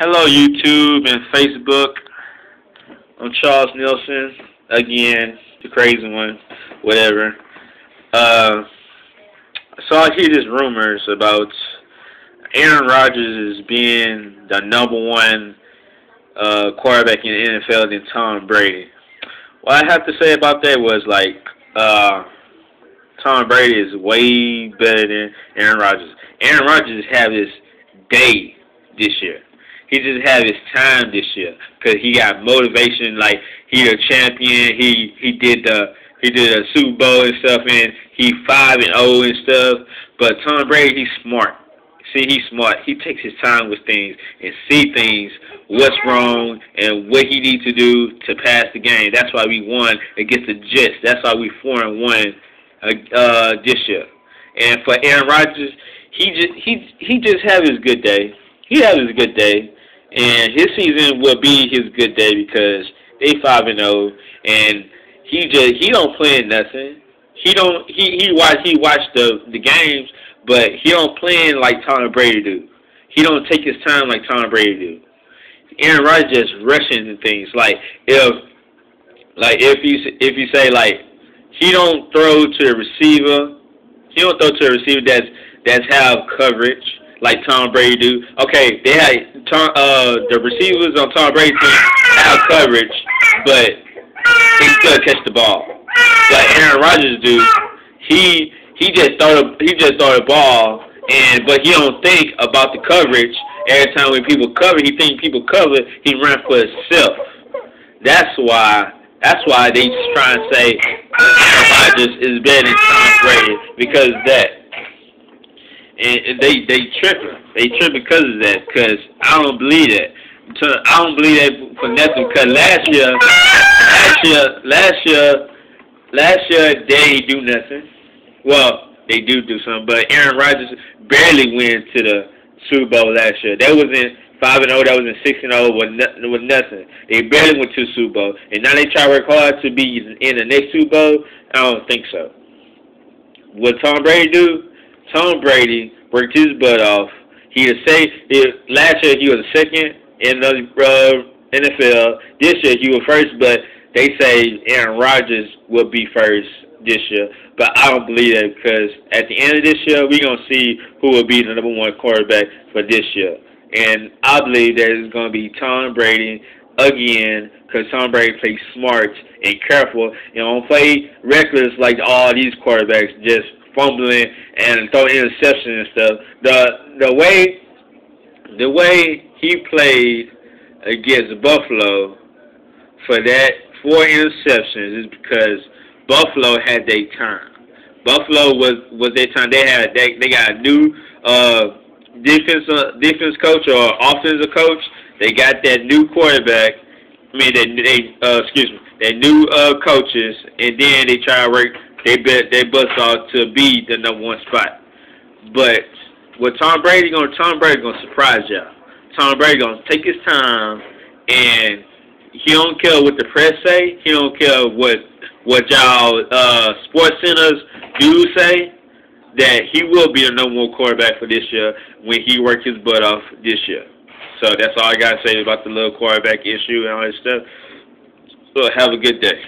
Hello, YouTube and Facebook. I'm Charles Nelson again, the crazy one, whatever. So I hear these rumors about Aaron Rodgers as being the #1 quarterback in the NFL than Tom Brady. What I have to say about that was Tom Brady is way better than Aaron Rodgers. Aaron Rodgers have his day this year. He just had his time this year because he got motivation. Like he a champion. He did a Super Bowl and stuff, and he 5-0 and stuff. But Tom Brady, he's smart. See, he's smart. He takes his time with things and see things, what's wrong, and what he needs to do to pass the game. That's why we won against the Jets. That's why we 4-1 this year. And for Aaron Rodgers, he just have his good day. He has his good day, and his season will be his good day because they 5-0, and he don't play nothing. He watch the games, but he don't play like Tom Brady do. He don't take his time like Tom Brady do. Aaron Rodgers just rushing into things. If you say he don't throw to a receiver, he don't throw to a receiver that's have coverage like Tom Brady do. Okay, they had the receivers on Tom Brady's team have coverage, but they still catch the ball. But Aaron Rodgers do, he just throw the ball, but he don't think about the coverage. Every time when people cover, he think people cover, he run for himself. That's why they try and say Aaron Rodgers is better than Tom Brady because of that. And they tripping. They tripping because of that. Because I don't believe that. I don't believe that for nothing. Because last year they didn't do nothing. Well, they do something, but Aaron Rodgers barely went to the Super Bowl last year. That wasn't 5-0. That wasn't 6-0. Was nothing. They barely went to the Super Bowl, and now they try to work hard to be in the next Super Bowl. I don't think so. What Tom Brady do? Tom Brady worked his butt off. Last year he was second in the NFL. This year he was first, but they say Aaron Rodgers will be first this year. But I don't believe that because at the end of this year, we're going to see who will be the #1 quarterback for this year. And I believe that it's going to be Tom Brady again because Tom Brady plays smart and careful and don't play reckless like all these quarterbacks just fumbling and throwing interceptions and stuff. The way he played against Buffalo for that 4 interceptions is because Buffalo had their time. Buffalo was their time. They got a new defense coach or offensive coach. They got that new quarterback. That new coaches, and then they try to work. They bust off to be the #1 spot. But what Tom Brady gonna surprise y'all. Tom Brady gonna take his time, and he don't care what the press say. He don't care what y'all sports centers do say. That he will be the #1 quarterback for this year when he worked his butt off this year. So that's all I gotta say about the little quarterback issue and all that stuff. So have a good day.